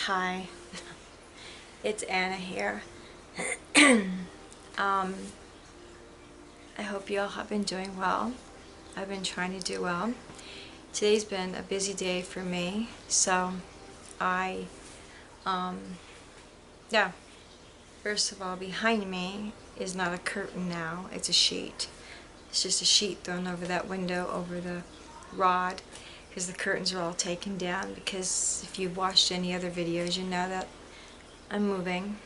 Hi, it's Anna here. I hope you all have been doing well. I've been trying to do well. Today's been a busy day for me, so I, um, yeah. First of all, behind me is not a curtain now, it's a sheet. It's just a sheet thrown over that window, over the rod, because the curtains are all taken down, because if you've watched any other videos, you know that I'm moving.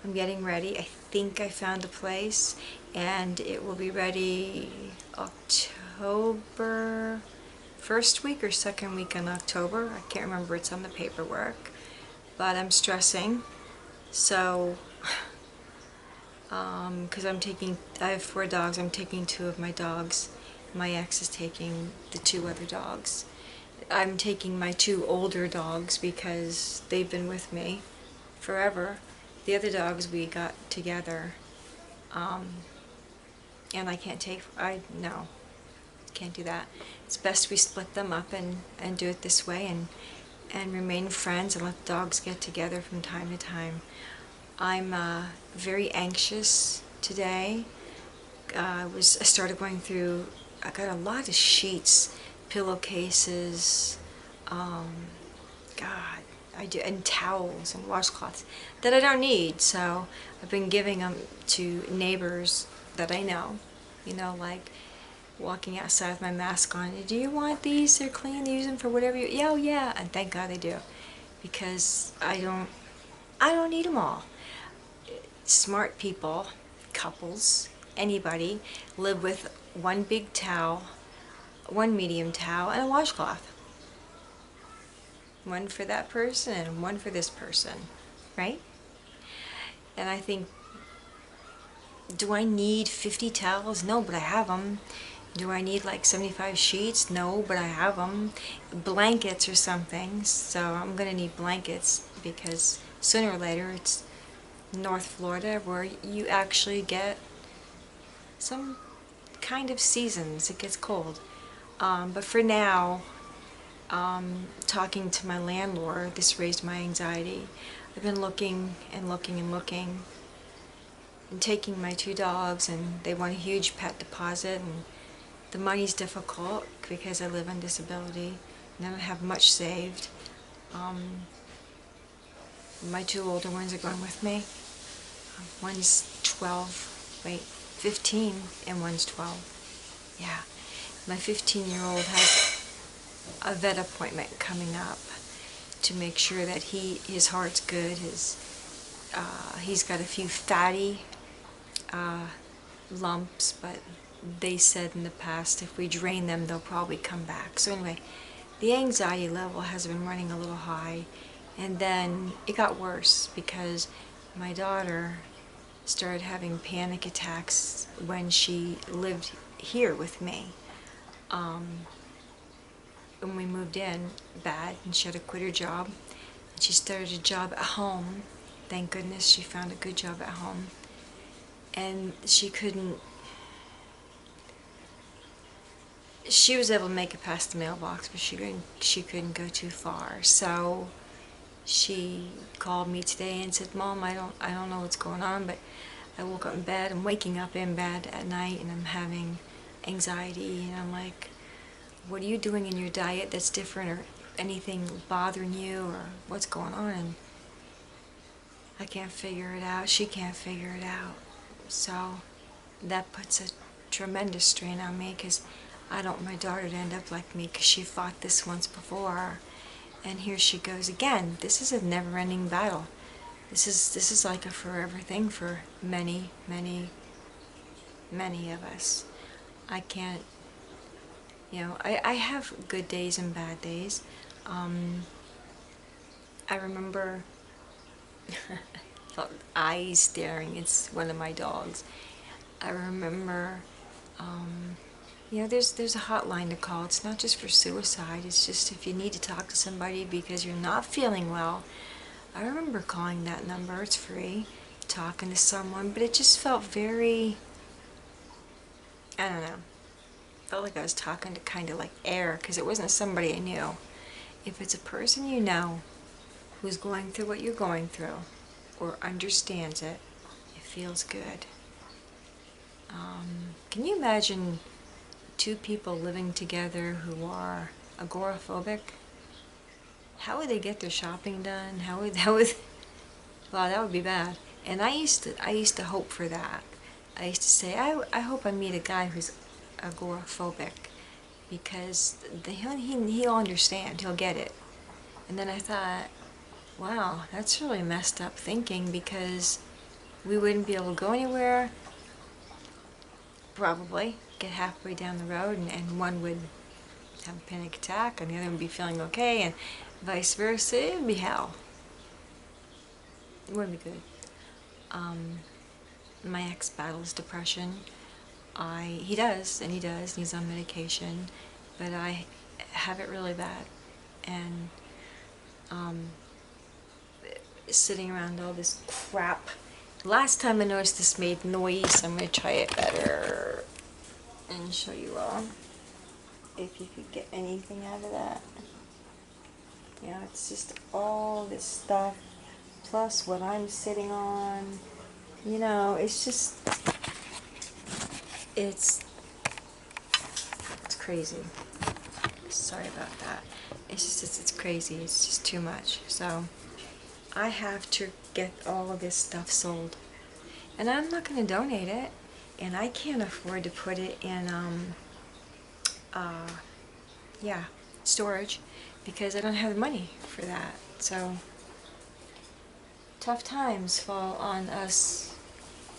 I'm getting ready. I think I found a place, and it will be ready October, first week or second week in October. I can't remember, it's on the paperwork, but I'm stressing. So, because I have 4 dogs, I'm taking 2 of my dogs. My ex is taking the 2 other dogs. I'm taking my 2 older dogs because they've been with me forever. The other dogs we got together, and I can't no, can't do that. It's best we split them up and do it this way, and remain friends and let the dogs get together from time to time. I'm very anxious today. I started going through, I got a lot of sheets, pillowcases, God, I do, and towels and washcloths that I don't need. So I've been giving them to neighbors that I know. Like walking outside with my mask on. Do you want these? They're clean. Use them for whatever you. Yeah, oh yeah. And thank God they do, because I don't need them all. Smart people, couples, anybody live with one big towel, one medium towel, and a washcloth. One for that person and one for this person, right? And I think, do I need 50 towels? No, but I have them. Do I need like 75 sheets? No, but I have them. Blankets or something. So I'm going to need blankets, because sooner or later it's North Florida where you actually get some kind of seasons. It gets cold. But for now, talking to my landlord, this raised my anxiety. I've been looking and looking and looking, and taking my 2 dogs, and they want a huge pet deposit, and the money's difficult because I live on disability and I don't have much saved. My 2 older ones are going with me. One's 15, and one's 12. Yeah. My 15-year-old has a vet appointment coming up to make sure that his heart's good. He's got a few fatty lumps, but they said in the past if we drain them, they'll probably come back. So anyway, the anxiety level has been running a little high, and then it got worse because my daughter started having panic attacks when she lived here with me. When we moved in, bad, and she had to quit her job, and she started a job at home. Thank goodness she found a good job at home, and she was able to make it past the mailbox, but she couldn't go too far. So she called me today and said, "Mom, I don't know what's going on, but I woke up in bed. I'm waking up in bed at night, and I'm having anxiety." And I'm like, "What are you doing in your diet that's different, or anything bothering you, or what's going on?" And I can't figure it out. She can't figure it out. So that puts a tremendous strain on me, because I don't want my daughter to end up like me, because she fought this once before, and here she goes again. This is a never-ending battle. This is like a forever thing for many, many, many of us. I can't, I have good days and bad days. I remember eyes staring. It's one of my dogs. I remember, there's a hotline to call. It's not just for suicide. It's just if you need to talk to somebody because you're not feeling well. I remember calling that number. It's free, talking to someone, but it just felt very, I don't know, felt like I was talking to kind of like air, because it wasn't somebody I knew. If it's a person you know, who's going through what you're going through or understands it, it feels good. Can you imagine two people living together who are agoraphobic? How would they get their shopping done? Wow, that would be bad. And I used to hope for that. I used to say, I hope I meet a guy who's agoraphobic, because he'll understand, he'll get it. And then I thought, wow, that's really messed up thinking, because we wouldn't be able to go anywhere, probably, get halfway down the road, and one would have a panic attack, and the other would be feeling okay, and vice versa. It would be hell. It wouldn't be good. My ex battles depression. He does, and he's on medication, but I have it really bad. And sitting around all this crap. Last time I noticed this made noise. I'm going to try it better and show you all if you could get anything out of that. You know, it's just all this stuff plus what I'm sitting on. You know, it's just, it's crazy. Sorry about that. It's crazy. It's just too much. So I have to get all of this stuff sold, and I'm not going to donate it, and I can't afford to put it in storage, because I don't have the money for that. So tough times fall on us,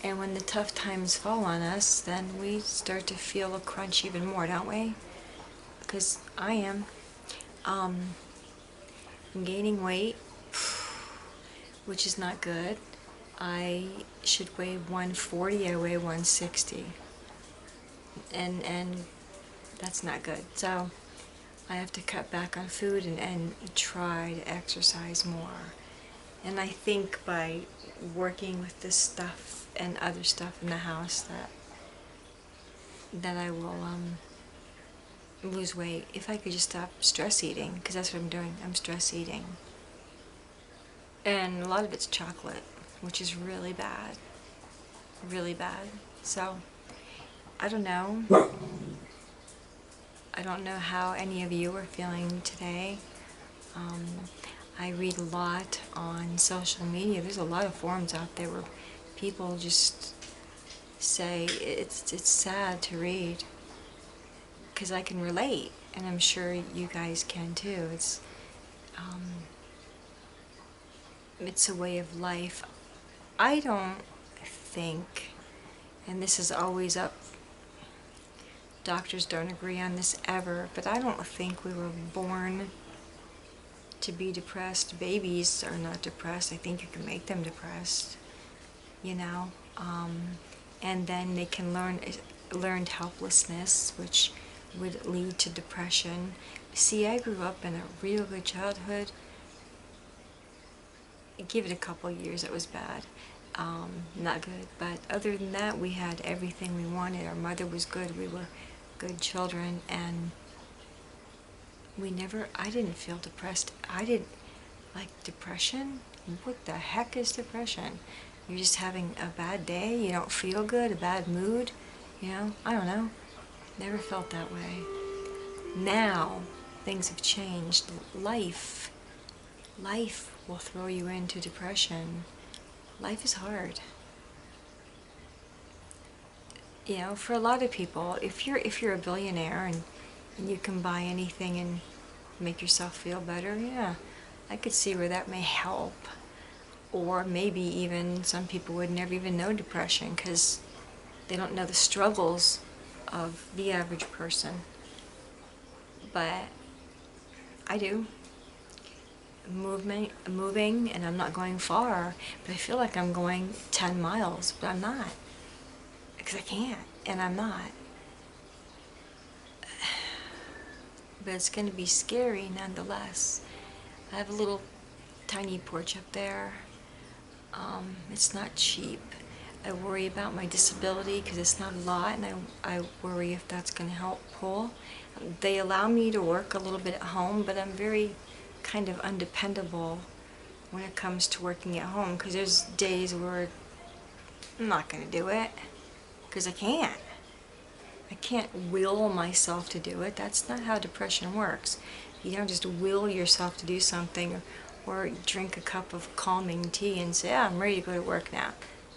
and when the tough times fall on us, then we start to feel a crunch even more, don't we? Because I am. I'm gaining weight, which is not good. I should weigh 140, I weigh 160. And that's not good. So I have to cut back on food and try to exercise more. And I think by working with this stuff and other stuff in the house that I will lose weight. If I could just stop stress eating, because that's what I'm doing. I'm stress eating. And a lot of it's chocolate, which is really bad. Really bad. So, I don't know. I don't know how any of you are feeling today. I read a lot on social media. There's a lot of forums out there where people just say it's sad to read, because I can relate, and I'm sure you guys can too. It's a way of life. I don't think, and this is always up, doctors don't agree on this ever, but I don't think we were born to be depressed. Babies are not depressed. I think you can make them depressed, you know, and then they can learned helplessness, which would lead to depression. See, I grew up in a real good childhood. Give it a couple years, it was bad. Not good, but other than that, we had everything we wanted. Our mother was good. We were good children, and I didn't feel depressed. I didn't like depression. What the heck is depression? You're just having a bad day, you don't feel good, a bad mood, you know? I don't know. Never felt that way. Now, things have changed. Life will throw you into depression. Life is hard. You know, for a lot of people, if you're a billionaire and you can buy anything and make yourself feel better, yeah, I could see where that may help. Or maybe even some people would never even know depression because they don't know the struggles of the average person. But I do. Moving, and I'm not going far, but I feel like I'm going 10 miles, but I'm not. Because I can't, and I'm not. But it's going to be scary nonetheless. I have a little tiny porch up there. It's not cheap. I worry about my disability because it's not a lot, and I worry if that's going to help pull. They allow me to work a little bit at home, but I'm very kind of undependable when it comes to working at home, because there's days where I'm not going to do it because I can't. I can't will myself to do it. That's not how depression works. You don't just will yourself to do something, or drink a cup of calming tea and say, "Ah, I'm ready to go to work now."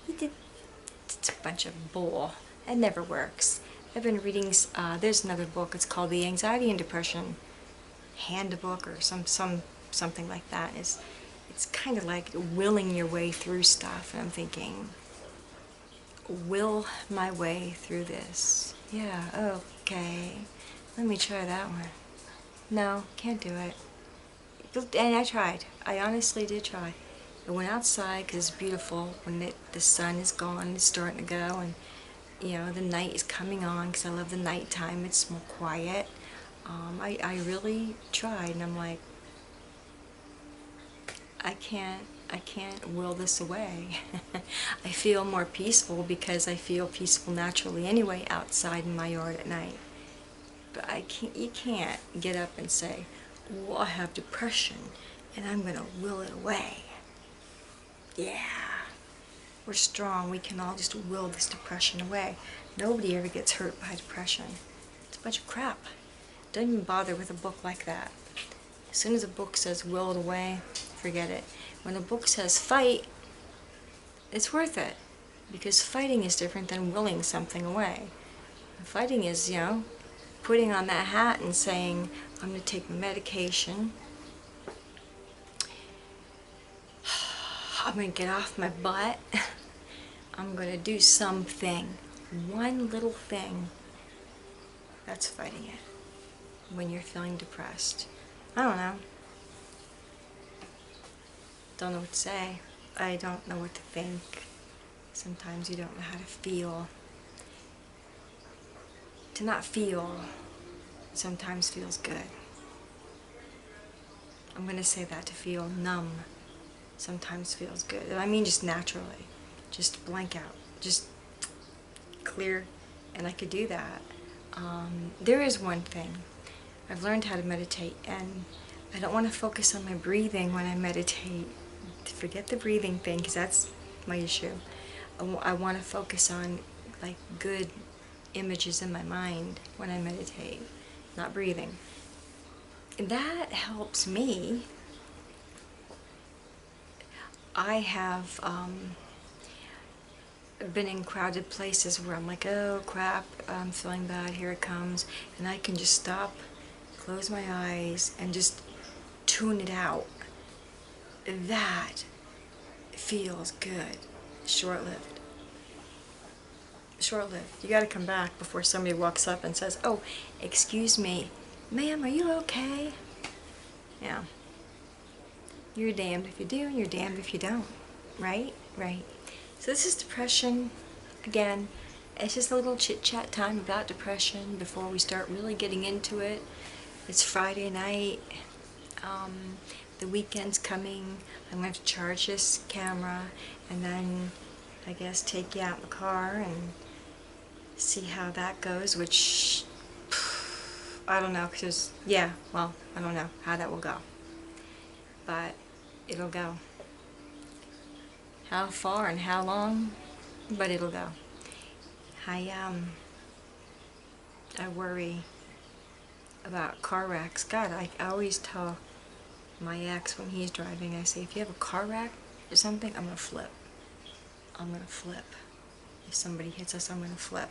It's a bunch of bull. It never works. I've been reading, there's another book, it's called The Anxiety and Depression Handbook, or something like that. It's kind of like willing your way through stuff, and I'm thinking, will my way through this. Yeah, okay. Let me try that one. No, can't do it. And I tried. I honestly did try. I went outside because it's beautiful when the sun is gone, it's starting to go, and the night is coming on because I love the nighttime. It's more quiet. I really tried, and I'm like, I can't will this away. I feel more peaceful because I feel peaceful naturally anyway outside in my yard at night. But you can't get up and say, well, I have depression and I'm gonna will it away. Yeah, we're strong. We can all just will this depression away. Nobody ever gets hurt by depression. It's a bunch of crap. Don't even bother with a book like that. As soon as a book says will it away, forget it. When a book says fight, it's worth it. Because fighting is different than willing something away. Fighting is, putting on that hat and saying, I'm going to take my medication. I'm going to get off my butt. I'm going to do something. One little thing. That's fighting it. When you're feeling depressed. I don't know. Don't know what to say. I don't know what to think. Sometimes you don't know how to feel. To not feel sometimes feels good. I'm going to say that. To feel numb sometimes feels good. I mean just naturally. Just blank out. Just clear. And I could do that. There is one thing. I've learned how to meditate, and I don't want to focus on my breathing when I meditate. Forget the breathing thing, because that's my issue. I want to focus on like good images in my mind when I meditate, not breathing. And that helps me. I have been in crowded places where I'm like, oh crap, I'm feeling bad, here it comes, and I can just stop, close my eyes, and just tune it out. That feels good. Short-lived. Short-lived. You gotta come back before somebody walks up and says, oh, excuse me, ma'am, are you okay? Yeah. You're damned if you do, and you're damned if you don't. Right? Right. So this is depression. Again, it's just a little chit-chat time about depression before we start really getting into it. It's Friday night. The weekend's coming. I'm going to have to charge this camera and then I guess take you out in the car and see how that goes, which I don't know, because I don't know how that will go, but it'll go. How far and how long, but it'll go. I worry about car wrecks. God, I always tell my ex when he's driving, I say, if you have a car wreck or something, I'm gonna flip. I'm gonna flip. If somebody hits us, I'm gonna flip.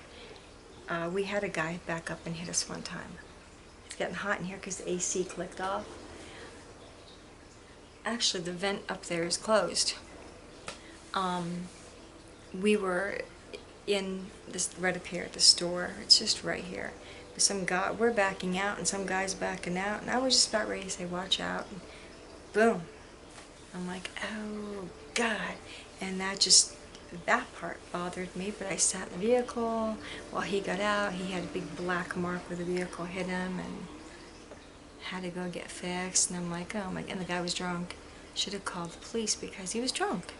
We had a guy back up and hit us one time. It's getting hot in here because the AC clicked off. Actually, the vent up there is closed. We were in this right up here at the store. It's just right here. Some guy, we're backing out, and some guy's backing out, and I was just about ready to say, "Watch out!" And boom! I'm like, "Oh God!" And that part bothered me. But I sat in the vehicle while he got out. He had a big black mark where the vehicle hit him, and had to go get fixed. And I'm like, "Oh my!" And the guy was drunk. Should have called the police because he was drunk.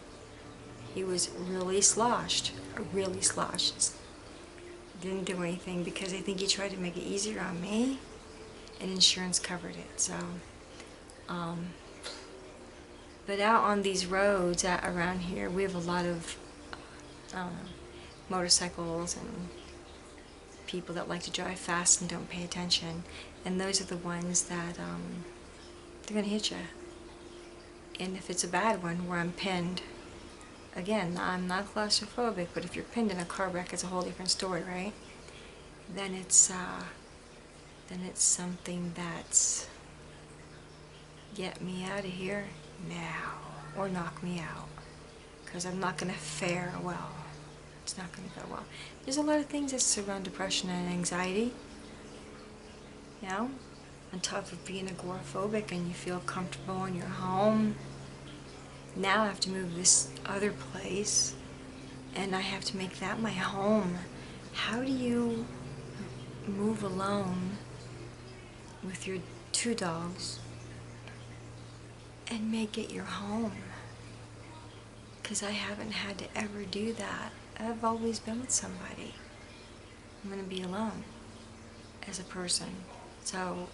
He was really sloshed. Really sloshed. Didn't do anything because I think he tried to make it easier on me, and insurance covered it. So But out on these roads around here, we have a lot of, I don't know, motorcycles and people that like to drive fast and don't pay attention. And those are the ones that, they're gonna hit you. And if it's a bad one where I'm pinned, again, I'm not claustrophobic, but if you're pinned in a car wreck, it's a whole different story, right? Then it's something that's get me out of here now, or knock me out, because I'm not gonna fare well. It's not gonna go well. There's a lot of things that surround depression and anxiety, you know? On top of being agoraphobic and you feel comfortable in your home. Now I have to move this other place, and I have to make that my home. How do you move alone with your 2 dogs and make it your home? Because I haven't had to ever do that. I've always been with somebody. I'm going to be alone as a person. So